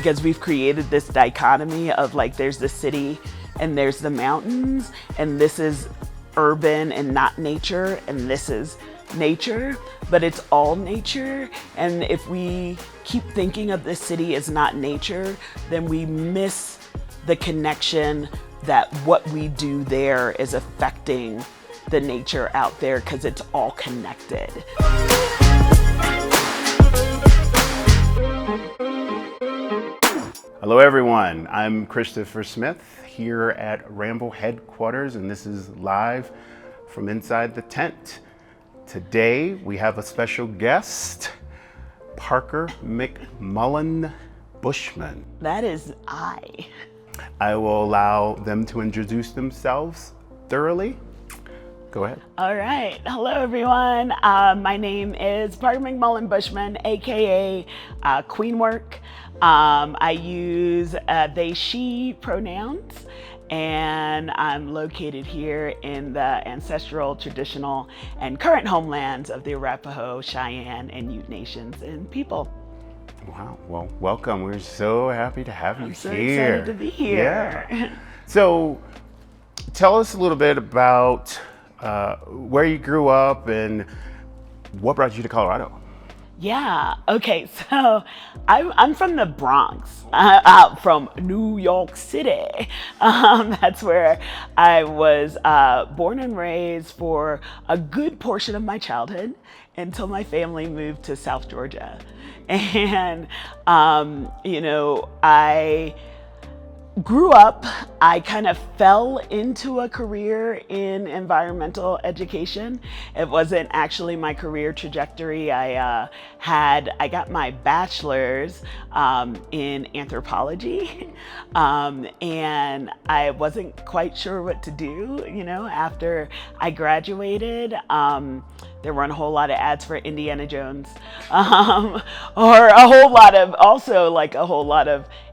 because we've created this dichotomy of like, there's the city and there's the mountains, and this is urban and not nature, and this is nature, but it's all nature. And if we keep thinking of the city as not nature, then we miss the connection that what we do there is affecting the nature out there, because it's all connected. Hello everyone, I'm Christopher Smith here at Ramble headquarters, and this is live from inside the tent. Today we have a special guest, Parker McMullen Bushman. That is I. I will allow them to introduce themselves thoroughly. Go ahead. All right. Hello, everyone. My name is Parker McMullen Bushman, aka Kween Werk. I use they, she pronouns, and I'm located here in the ancestral, traditional, and current homelands of the Arapaho, Cheyenne, and Ute nations and people. Wow. Well, welcome. We're so happy to have you here. I'm so excited to be here. Yeah. So, tell us a little bit about where you grew up and what brought you to Colorado. Yeah, okay, so I'm from the Bronx, from New York City. That's where I was born and raised for a good portion of my childhood until my family moved to South Georgia. And, I grew up, I kind of fell into a career in environmental education. It wasn't actually my career trajectory. I got my bachelor's in anthropology, and I wasn't quite sure what to do, after I graduated. There weren't a whole lot of ads for Indiana Jones, or a whole lot of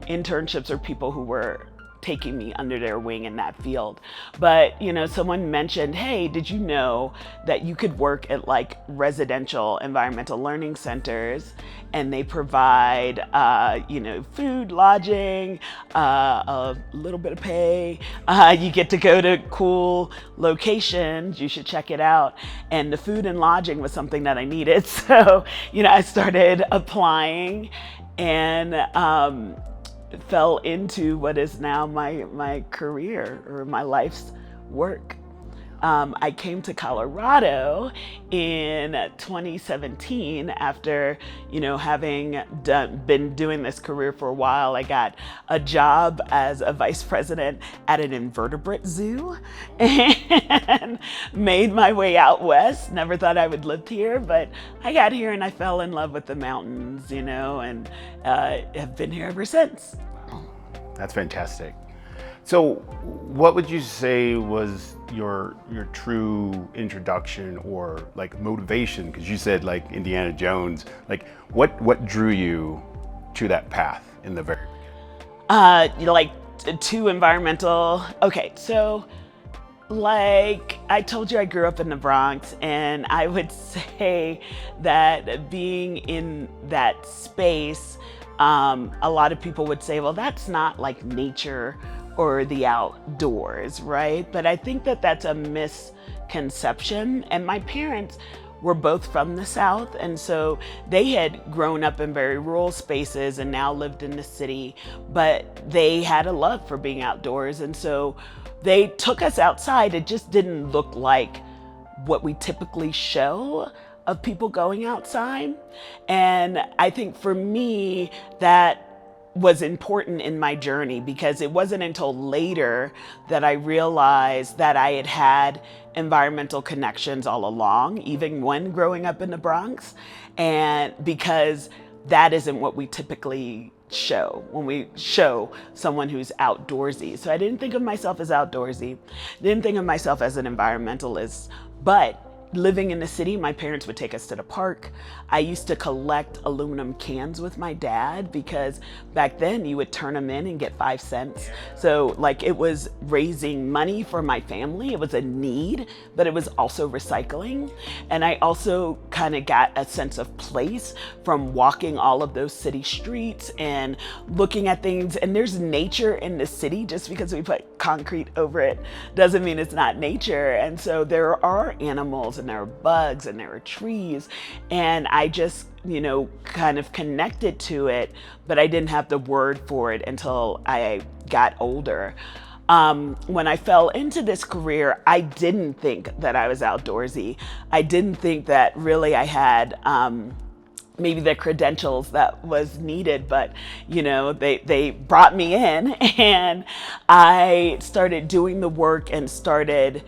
internships or people who were taking me under their wing in that field. But, someone mentioned, hey, did you know that you could work at like residential environmental learning centers, and they provide, food, lodging, a little bit of pay. You get to go to cool locations. You should check it out. And the food and lodging was something that I needed. So, I started applying and, fell into what is now my career, or my life's work. I came to Colorado in 2017 after, having been doing this career for a while. I got a job as a vice president at an invertebrate zoo and made my way out west. Never thought I would live here, but I got here and I fell in love with the mountains, and have been here ever since. That's fantastic. So what would you say was your true introduction or like motivation? Because you said like Indiana Jones, like what drew you to that path in the very beginning? To environmental. Okay, so like I told you, I grew up in the Bronx, and I would say that being in that space, a lot of people would say, well, that's not like nature or the outdoors, right? But I think that that's a misconception. And my parents were both from the South, and so they had grown up in very rural spaces and now lived in the city, but they had a love for being outdoors. And so they took us outside. It just didn't look like what we typically show of people going outside. And I think for me, that was important in my journey, because it wasn't until later that I realized that I had had environmental connections all along, even when growing up in the Bronx. And because that isn't what we typically show when we show someone who's outdoorsy. So I didn't think of myself as outdoorsy, didn't think of myself as an environmentalist, but living in the city, my parents would take us to the park. I used to collect aluminum cans with my dad, because back then you would turn them in and get 5 cents. So like, it was raising money for my family. It was a need, but it was also recycling. And I also kind of got a sense of place from walking all of those city streets and looking at things. And there's nature in the city. Just because we put concrete over it doesn't mean it's not nature. And so there are animals and there are bugs and there are trees. And I just, kind of connected to it, but I didn't have the word for it until I got older. When I fell into this career, I didn't think that I was outdoorsy. I didn't think that really I had maybe the credentials that was needed, but they brought me in and I started doing the work and started,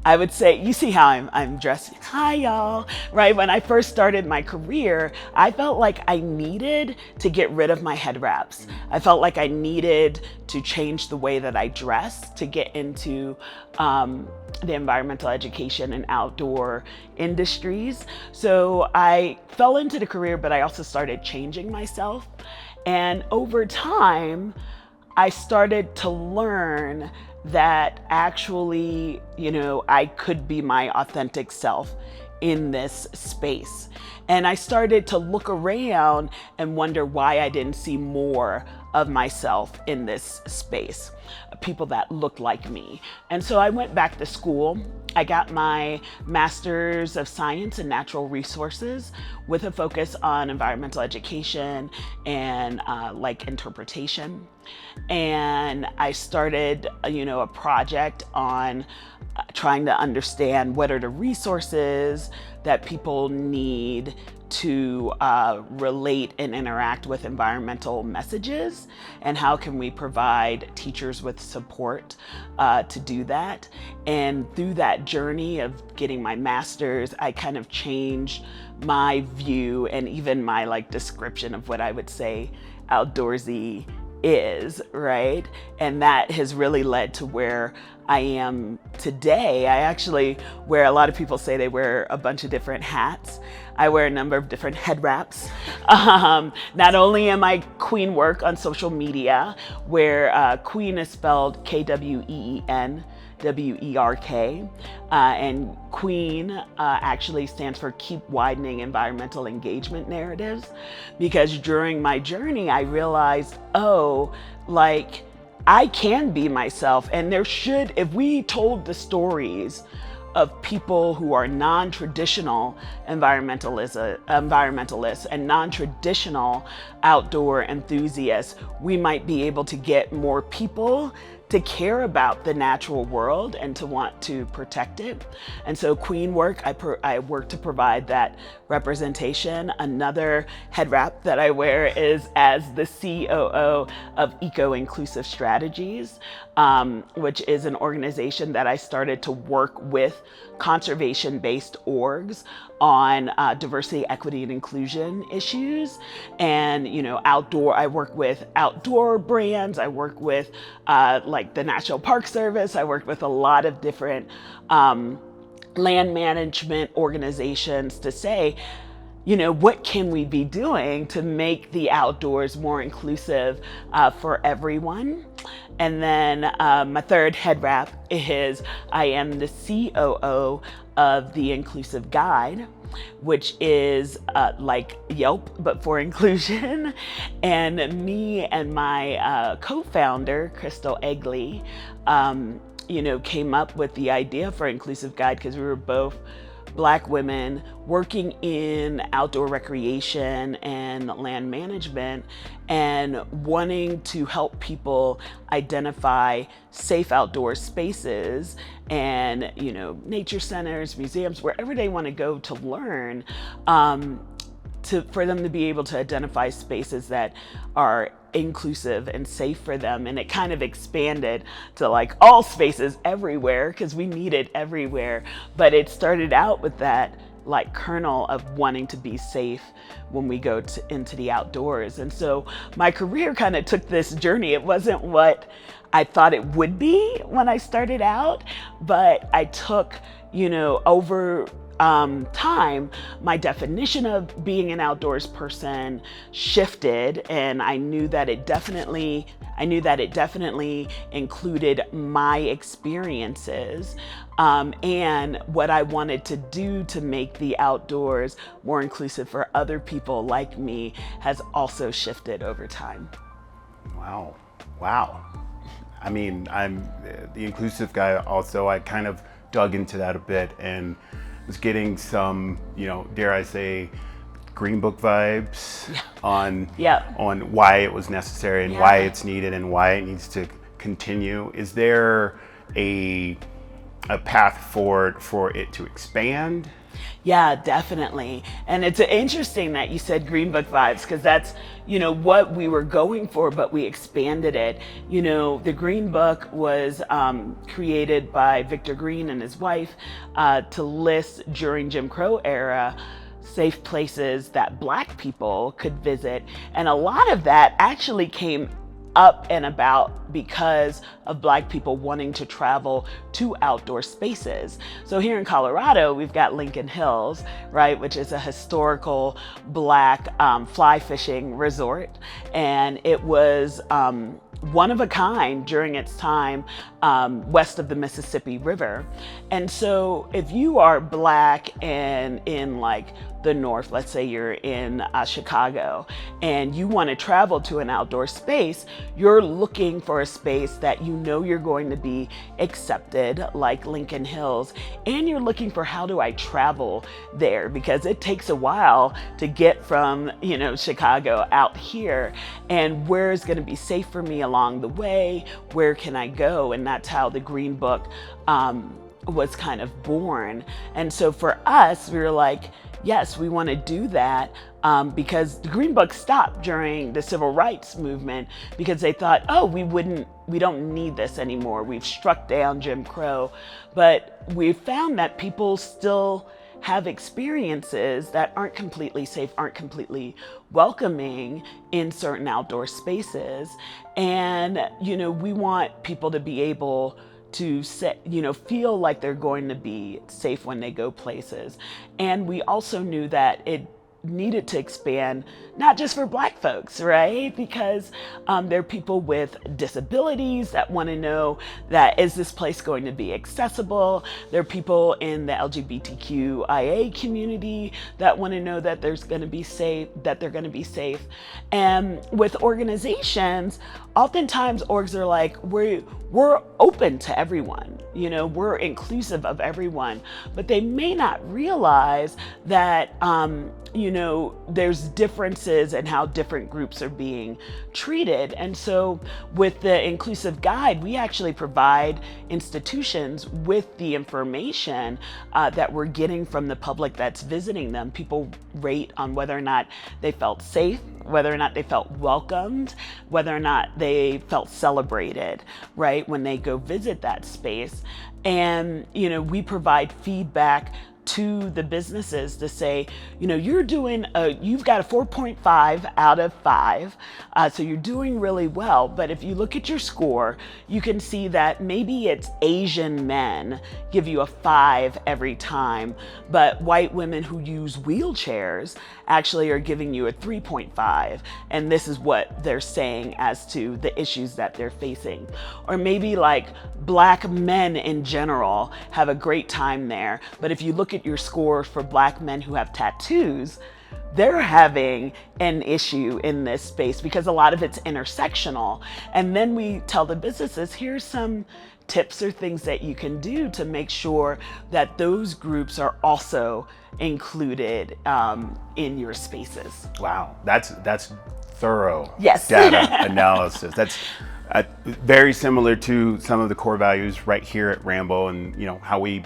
I would say, you see how I'm dressed. Hi, y'all. Right? When I first started my career, I felt like I needed to get rid of my head wraps. I felt like I needed to change the way that I dress to get into the environmental education and outdoor industries. So I fell into the career, but I also started changing myself. And over time, I started to learn that actually, I could be my authentic self in this space. And I started to look around and wonder why I didn't see more of myself in this space, people that looked like me. And so I went back to school. I got my Master's of Science in Natural Resources with a focus on environmental education and interpretation. And I started, a project on trying to understand what are the resources that people need to relate and interact with environmental messages, and how can we provide teachers with support to do that. And through that journey of getting my master's, I kind of changed my view and even my description of what I would say outdoorsy is, right? And that has really led to where I am today. I actually wear, a lot of people say they wear a bunch of different hats. I wear a number of different head wraps. Not only am I Kween Werk on social media, where Kween is spelled Kween Werk, and Kween actually stands for Keep Widening Environmental Engagement Narratives, because during my journey I realized, I can be myself, and there should, if we told the stories of people who are non-traditional environmentalists and non-traditional outdoor enthusiasts, we might be able to get more people to care about the natural world and to want to protect it. And so Kween Werk, I work to provide that representation. Another head wrap that I wear is as the COO of Eco-Inclusive Strategies, which is an organization that I started to work with conservation-based orgs on diversity, equity, and inclusion issues. And I work with outdoor brands. I work with the National Park Service. I work with a lot of different land management organizations to say, what can we be doing to make the outdoors more inclusive for everyone? And then my third head wrap is I am the COO of the Inclusive Guide, which is like Yelp, but for inclusion. And me and my co-founder, Crystal Egley, came up with the idea for Inclusive Guide because we were both Black women working in outdoor recreation and land management and wanting to help people identify safe outdoor spaces and, nature centers, museums, wherever they want to go to learn, for them to be able to identify spaces that are inclusive and safe for them. And it kind of expanded to all spaces everywhere, because we need it everywhere. But it started out with that kernel of wanting to be safe when we go into the outdoors. And so my career kind of took this journey. It wasn't what I thought it would be when I started out, but I took, over time, my definition of being an outdoors person shifted, and I knew that it definitely included my experiences, and what I wanted to do to make the outdoors more inclusive for other people like me has also shifted over time. Wow. I mean, I'm the inclusive guy also. I kind of dug into that a bit and was getting some, dare I say, Green Book vibes on why it was necessary and why it's needed and why it needs to continue. Is there a path forward for it to expand? Yeah, definitely. And it's interesting that you said Green Book vibes, because that's, what we were going for, but we expanded it. The Green Book was created by Victor Green and his wife to list during Jim Crow era safe places that Black people could visit. And a lot of that actually came up and about because of Black people wanting to travel to outdoor spaces. So here in Colorado, we've got Lincoln Hills, right, which is a historical Black fly fishing resort. And it was one of a kind during its time west of the Mississippi River. And so if you are Black and in like the North, let's say you're in Chicago, and you want to travel to an outdoor space, you're looking for a space that you're going to be accepted, like Lincoln Hills, and you're looking for how do I travel there, because it takes a while to get from Chicago out here, and where is going to be safe for me along the way, where can I go? And that's how the Green Book was kind of born. And so for us, we were like, yes, we want to do that, because the Green Book stopped during the civil rights movement because they thought, oh, we don't need this anymore. We've struck down Jim Crow. But we found that people still have experiences that aren't completely safe, aren't completely welcoming in certain outdoor spaces. And, we want people to be able to feel like they're going to be safe when they go places. And we also knew that it needed to expand, not just for Black folks, right? Because there are people with disabilities that want to know that, is this place going to be accessible? There are people in the LGBTQIA community that want to know that they're going to be safe. And with organizations, oftentimes orgs are like, we're open to everyone, we're inclusive of everyone, but they may not realize that, there's differences in how different groups are being treated. And so with the Inclusive Guide, we actually provide institutions with the information that we're getting from the public that's visiting them. People rate on whether or not they felt safe, whether or not they felt welcomed, whether or not they felt celebrated, right, when they go visit that space. And, we provide feedback to the businesses to say, you've got a 4.5 out of 5, so you're doing really well. But if you look at your score, you can see that maybe it's Asian men give you a 5 every time, but white women who use wheelchairs actually are giving you a 3.5. And this is what they're saying as to the issues that they're facing. Or maybe like Black men in general have a great time there, but if you look at your score for Black men who have tattoos, they're having an issue in this space because a lot of it's intersectional. And then we tell the businesses, here's some tips or things that you can do to make sure that those groups are also included in your spaces. Wow, that's thorough yes. data analysis. That's very similar to some of the core values right here at Ramble, and how we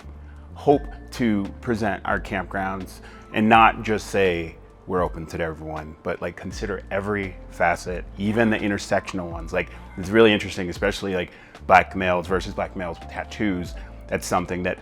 hope to present our campgrounds and not just say we're open to everyone, but like consider every facet, even the intersectional ones. Like, it's really interesting, especially like Black males versus Black males with tattoos. That's something that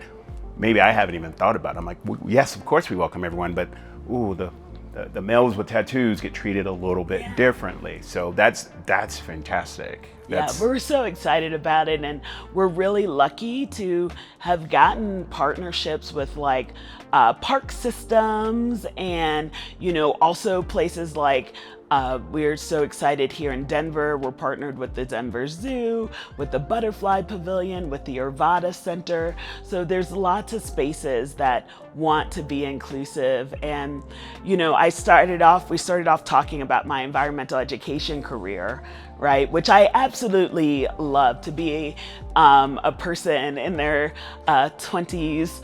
maybe I haven't even thought about. I'm like, yes, of course we welcome everyone, but the males with tattoos get treated a little bit differently. So that's fantastic. We're so excited about it, and we're really lucky to have gotten partnerships with like park systems and, you know, also places like we're so excited here in Denver. We're partnered with the Denver Zoo, with the Butterfly Pavilion, with the Arvada Center. So there's lots of spaces that want to be inclusive. And, you know, we started off talking about my environmental education career, right? Which I absolutely love, to be a person in their 20s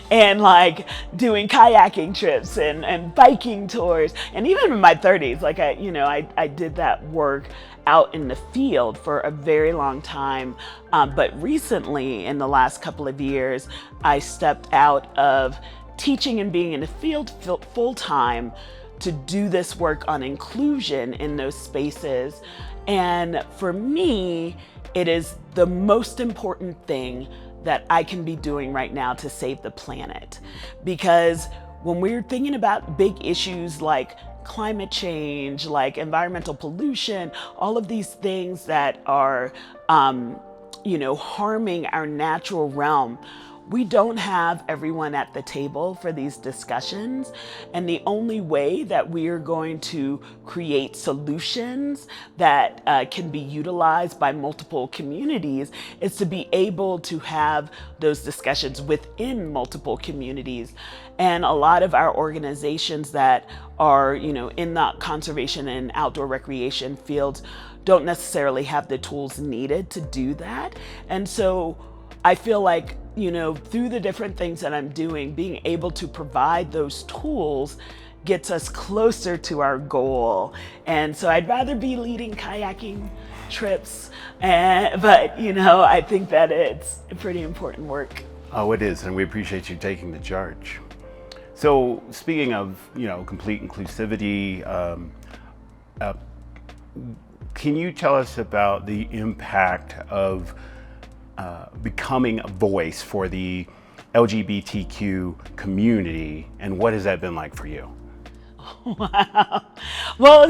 and like doing kayaking trips and biking tours, and even in my 30s, like I did that work out in the field for a very long time. But recently, in the last couple of years, I stepped out of teaching and being in the field full time to do this work on inclusion in those spaces. And for me, it is the most important thing that I can be doing right now to save the planet. Because when we're thinking about big issues like climate change, like environmental pollution, all of these things that are, harming our natural realm, we don't have everyone at the table for these discussions. And the only way that we are going to create solutions that can be utilized by multiple communities is to be able to have those discussions within multiple communities. And a lot of our organizations that are, in the conservation and outdoor recreation fields don't necessarily have the tools needed to do that. And so I feel like, through the different things that I'm doing, being able to provide those tools gets us closer to our goal. And so I'd rather be leading kayaking trips, but I think that it's pretty important work. Oh, it is, and we appreciate you taking the charge. So speaking of, complete inclusivity, can you tell us about the impact of becoming a voice for the LGBTQ community, and what has that been like for you? Wow. Well,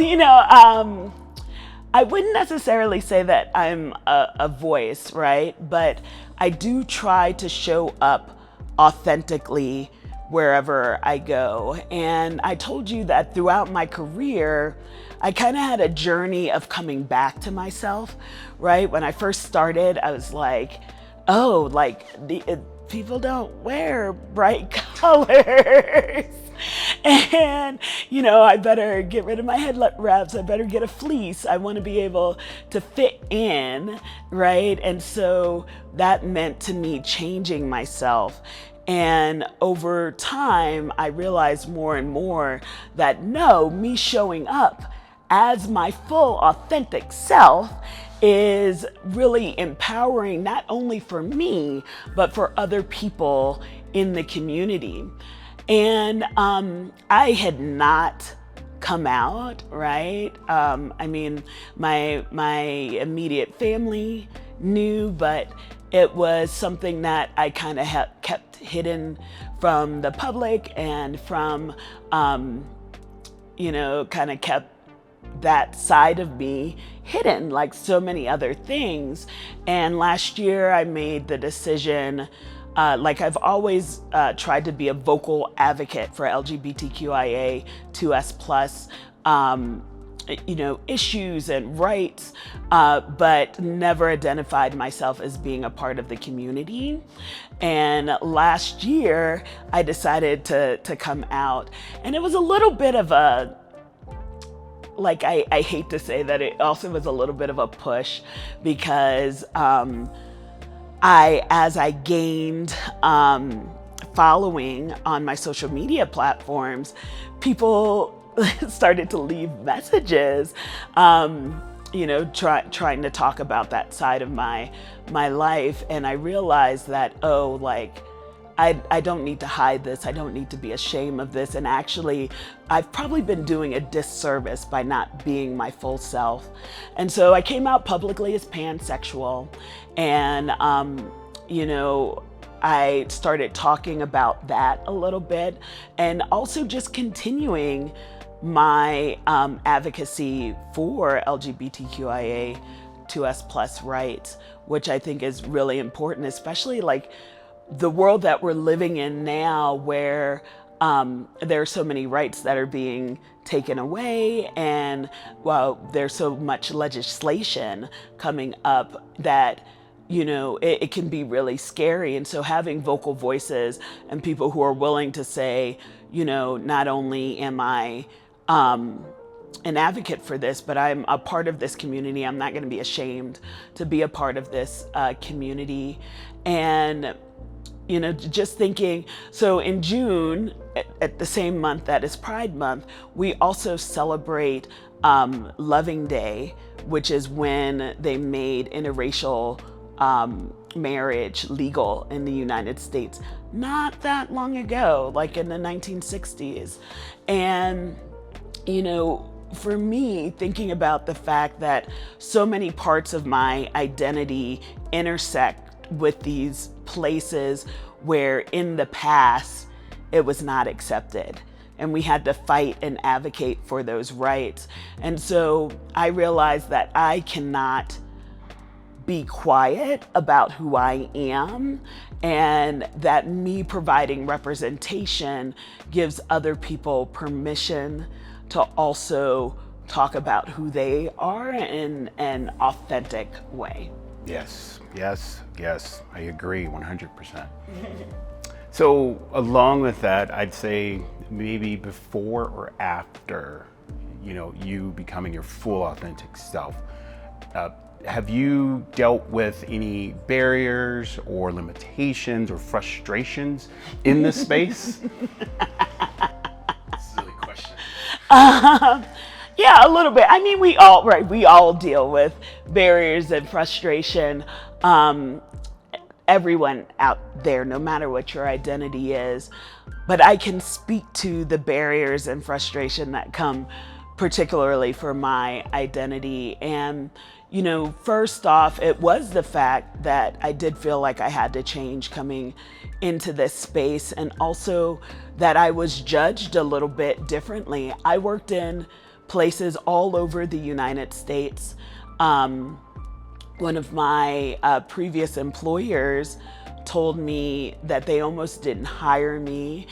I wouldn't necessarily say that I'm a voice, right? But I do try to show up authentically wherever I go. And I told you that throughout my career, I kind of had a journey of coming back to myself, right? When I first started, I was like, people don't wear bright colors. And, I better get rid of my head wraps. I better get a fleece. I want to be able to fit in, right? And so that meant to me changing myself. And over time, I realized more and more that me showing up as my full authentic self is really empowering, not only for me, but for other people in the community. And I had not come out, right? My immediate family knew, but it was something that I kind of kept hidden from the public, and from, kind of kept that side of me hidden, like so many other things. And last year I made the decision, like I've always tried to be a vocal advocate for LGBTQIA 2S+, issues and rights, but never identified myself as being a part of the community. And last year I decided to come out, and it was a little bit of a, I hate to say that, it also was a little bit of a push, because as I gained following on my social media platforms, people started to leave messages, trying to talk about that side of my life. And I realized that, I don't need to hide this. I don't need to be ashamed of this. And actually, I've probably been doing a disservice by not being my full self. And so I came out publicly as pansexual. And, I started talking about that a little bit, and also just continuing my advocacy for LGBTQIA2S+ rights, which I think is really important, especially like the world that we're living in now, where there are so many rights that are being taken away, and there's so much legislation coming up that it can be really scary. And so having vocal voices and people who are willing to say, not only am I an advocate for this, but I'm a part of this community. I'm not going to be ashamed to be a part of this community. And just thinking, so in June, at the same month that is Pride Month, we also celebrate Loving Day, which is when they made interracial marriage legal in the United States not that long ago, like in the 1960s. And, for me, thinking about the fact that so many parts of my identity intersect with these places where in the past it was not accepted, and we had to fight and advocate for those rights. And so I realized that I cannot be quiet about who I am, and that me providing representation gives other people permission to also talk about who they are in an authentic way. Yes, yes, yes, I agree 100%. So along with that, I'd say maybe before or after, you becoming your full authentic self, have you dealt with any barriers or limitations or frustrations in this space? Silly question. Yeah, a little bit. I mean, we all deal with barriers and frustration. Everyone out there, no matter what your identity is. But I can speak to the barriers and frustration that come particularly for my identity. And, first off, it was the fact that I did feel like I had to change coming into this space, and also that I was judged a little bit differently. I worked in places all over the United States. One of my previous employers told me that they almost didn't hire me.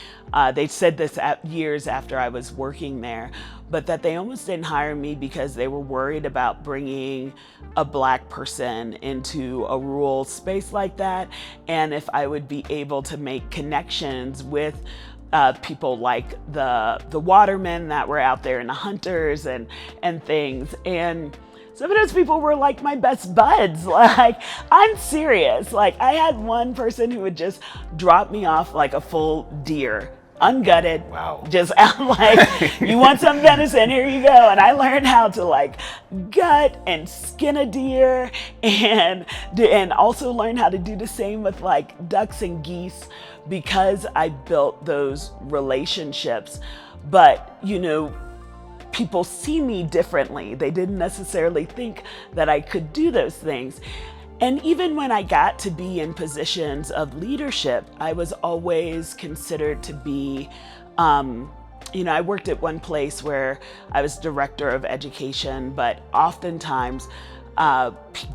They said this years after I was working there, but that they almost didn't hire me because they were worried about bringing a Black person into a rural space like that, and if I would be able to make connections with people like the watermen that were out there and the hunters and things. And some of those people were like my best buds. Like, I'm serious. Like, I had one person who would just drop me off like a full deer, ungutted. Wow. Just out like, you want some venison? Here you go. And I learned how to like gut and skin a deer, and also learned how to do the same with like ducks and geese, because I built those relationships. But, people see me differently. They didn't necessarily think that I could do those things. And even when I got to be in positions of leadership, I was always considered to be, I worked at one place where I was director of education, but oftentimes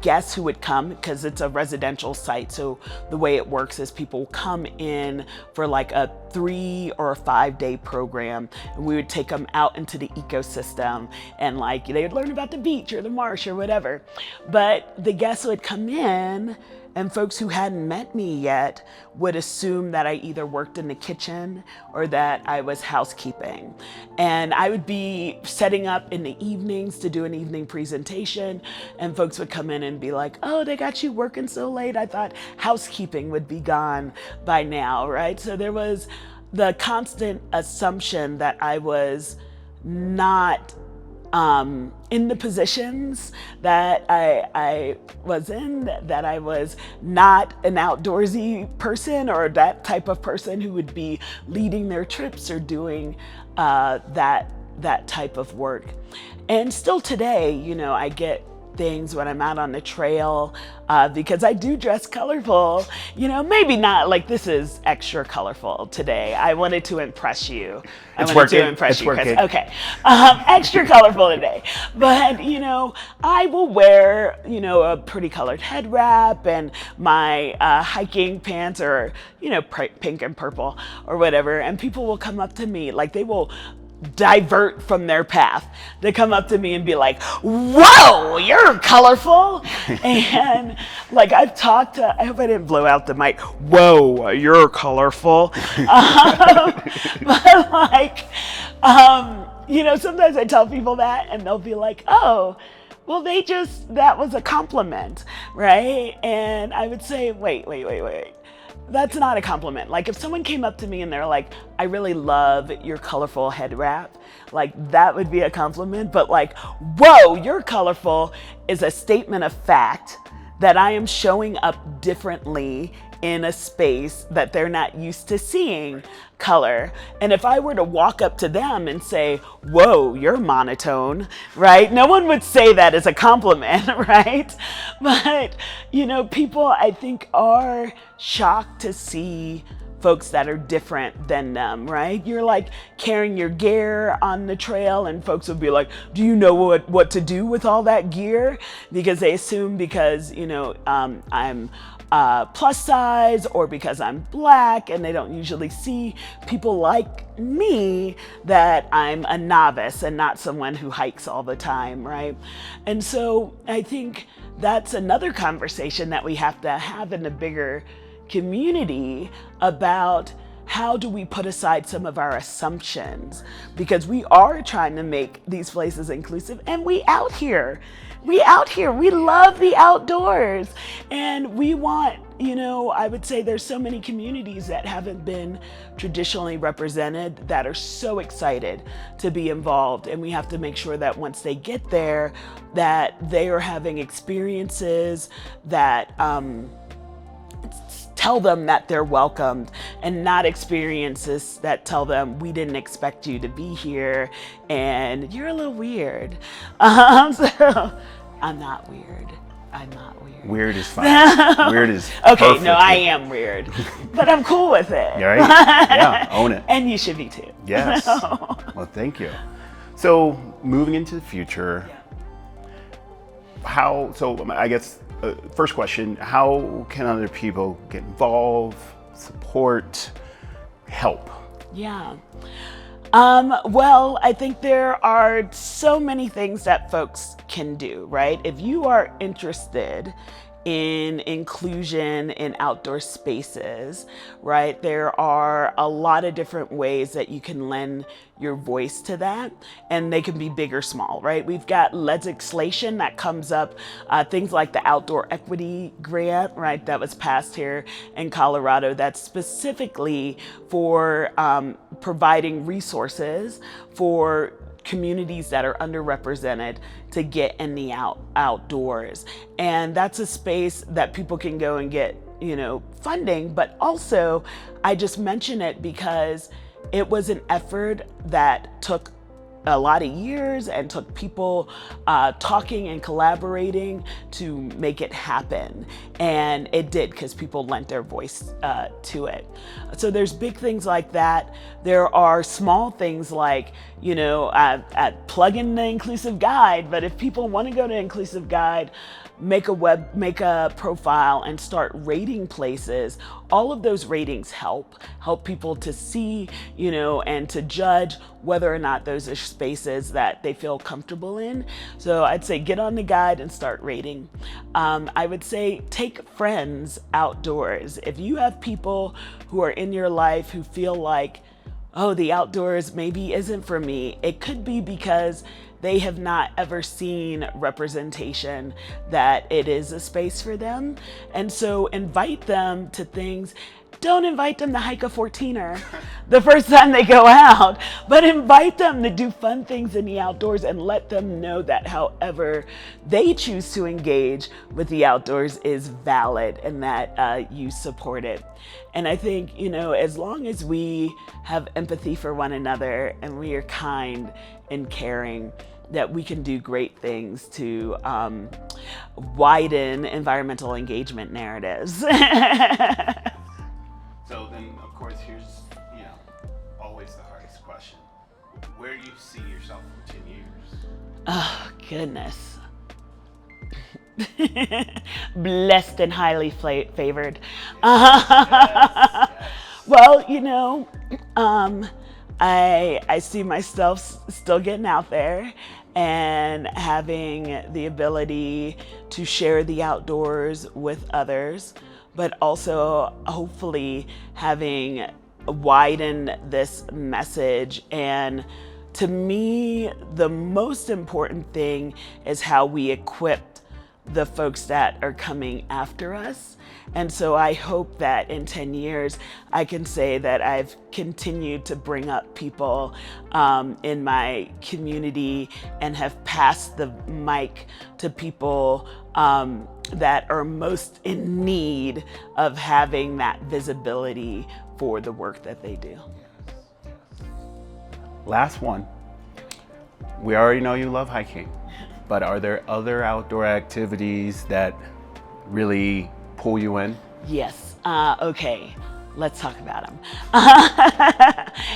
guests who would come, because it's a residential site, so the way it works is people come in for like a 3 or 5 day program, and we would take them out into the ecosystem, and like they would learn about the beach or the marsh or whatever. But the guests would come in, and folks who hadn't met me yet would assume that I either worked in the kitchen or that I was housekeeping. And I would be setting up in the evenings to do an evening presentation, and folks would come in and be like, oh, they got you working so late. I thought housekeeping would be gone by now, right? So there was the constant assumption that I was not in the positions that I was in, that I was not an outdoorsy person, or that type of person who would be leading their trips or doing that type of work. And still today, I get things when I'm out on the trail, because I do dress colorful, maybe not like this is extra colorful today. I wanted to impress you. It's working. Chris. Okay. Extra colorful today. But, I will wear, a pretty colored head wrap and my hiking pants are, pink and purple or whatever. And people will come up to me, like they will divert from their path. They come up to me and be like, whoa, you're colorful. And like I hope I didn't blow out the mic. Whoa, you're colorful. But like, sometimes I tell people that and they'll be like, oh, well, that was a compliment, right? And I would say, wait. That's not a compliment. Like if someone came up to me and they're like, I really love your colorful head wrap, like that would be a compliment. But like, whoa, you're colorful is a statement of fact that I am showing up differently in a space that they're not used to seeing color. And if I were to walk up to them and say, whoa, you're monotone, right? No one would say that as a compliment, right? But, people I think are shocked to see folks that are different than them, right? You're like carrying your gear on the trail and folks will be like, do you know what to do with all that gear? Because they assume because, I'm plus size or because I'm Black and they don't usually see people like me that I'm a novice and not someone who hikes all the time, right? And so I think that's another conversation that we have to have in the bigger community about how do we put aside some of our assumptions, because we are trying to make these places inclusive and we out here, we love the outdoors and we want, I would say there's so many communities that haven't been traditionally represented that are so excited to be involved. And we have to make sure that once they get there, that they are having experiences that, tell them that they're welcomed and not experiences that tell them we didn't expect you to be here and you're a little weird. So I'm not weird. Weird is fine. Weird is okay. Perfect. No, I am weird, but I'm cool with it. Right? Yeah, own it. And you should be too. Yes. Well, thank you. So moving into the future, I guess first question, how can other people get involved, support, help? Yeah. Well, I think there are so many things that folks can do, right? If you are interested in inclusion in outdoor spaces, right? There are a lot of different ways that you can lend your voice to that, and they can be big or small, right? We've got legislation that comes up, things like the Outdoor Equity Grant, right? That was passed here in Colorado that's specifically for providing resources for communities that are underrepresented to get in the outdoors. And that's a space that people can go and get, funding, but also I just mention it because it was an effort that took a lot of years and took people talking and collaborating to make it happen. And it did, because people lent their voice to it. So there's big things like that. There are small things like, plug in the Inclusive Guide, but if people want to go to Inclusive Guide, make a profile and start rating places. All of those ratings help people to see, and to judge whether or not those are spaces that they feel comfortable in. So I'd say get on the guide and start rating. I would say take friends outdoors. If you have people who are in your life who feel like, oh, the outdoors maybe isn't for me, it could be because they have not ever seen representation that it is a space for them. And so invite them to things. Don't invite them to hike a 14er the first time they go out, but invite them to do fun things in the outdoors and let them know that however they choose to engage with the outdoors is valid and that you support it. And I think, as long as we have empathy for one another and we are kind and caring, that we can do great things to widen environmental engagement narratives. So then, of course, here's, always the hardest question. Where do you see yourself in 10 years? Oh, goodness. Blessed and highly favored. Yes. Well, I see myself still getting out there and having the ability to share the outdoors with others, but also hopefully having widened this message. And to me, the most important thing is how we equip the folks that are coming after us. And so I hope that in 10 years, I can say that I've continued to bring up people in my community and have passed the mic to people that are most in need of having that visibility for the work that they do. Last one. We already know you love hiking, but are there other outdoor activities that really pull you in? Yes. Okay. Let's talk about them.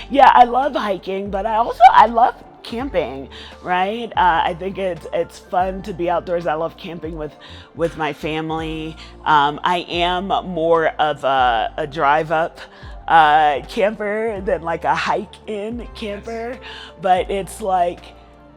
Yeah, I love hiking, but I love camping, right? I think it's fun to be outdoors. I love camping with my family. I am more of a drive up camper than like a hike in camper, but it's like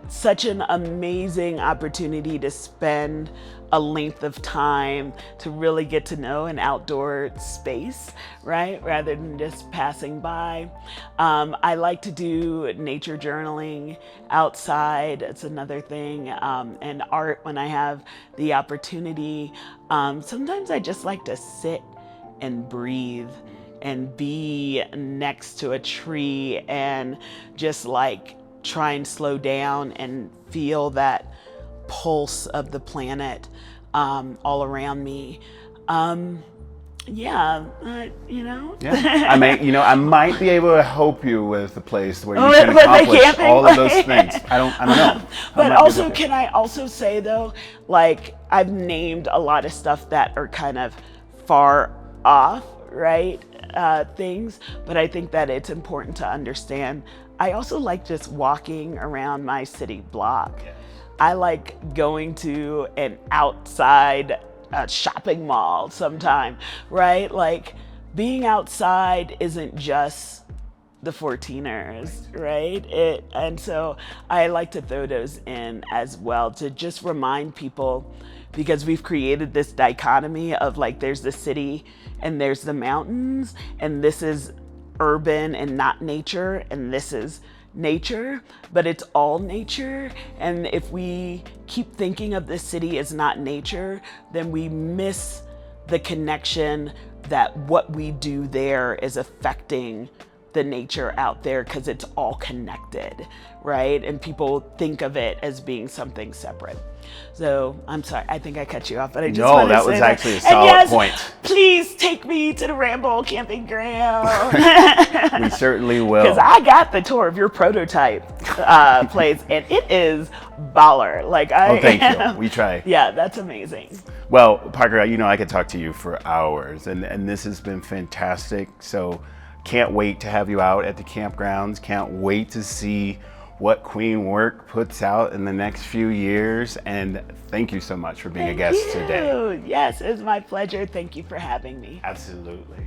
such an amazing opportunity to spend a length of time to really get to know an outdoor space, right? Rather than just passing by. I like to do nature journaling outside. It's another thing. And art when I have the opportunity. Sometimes I just like to sit and breathe and be next to a tree and just like try and slow down and feel that pulse of the planet all around me. Yeah. I might be able to help you with a place where you can accomplish all of those things. I don't know. But also, can I also say though, like I've named a lot of stuff that are kind of far off, right? Things, but I think that it's important to understand. I also like just walking around my city block. Yes. I like going to an outside shopping mall sometime, right? Like being outside isn't just the 14ers, right? And so I like to throw those in as well to just remind people, because we've created this dichotomy of like there's the city and there's the mountains, and this is urban and not nature, and this is nature, but it's all nature. And if we keep thinking of the city as not nature, then we miss the connection that what we do there is affecting the nature out there, because it's all connected, right? And people think of it as being something separate. So I'm sorry, I think I cut you off, but I just wanted to say that was actually a solid point. Please take me to the Ramble camping ground. We certainly will. Because I got the tour of your prototype place, and it is baller. Like thank you. We try. Yeah, that's amazing. Well, Parker, I could talk to you for hours, and this has been fantastic. So can't wait to have you out at the campgrounds. Can't wait to see what Kween Werk puts out in the next few years. And thank you so much for being a guest today. Yes, it's my pleasure. Thank you for having me. Absolutely.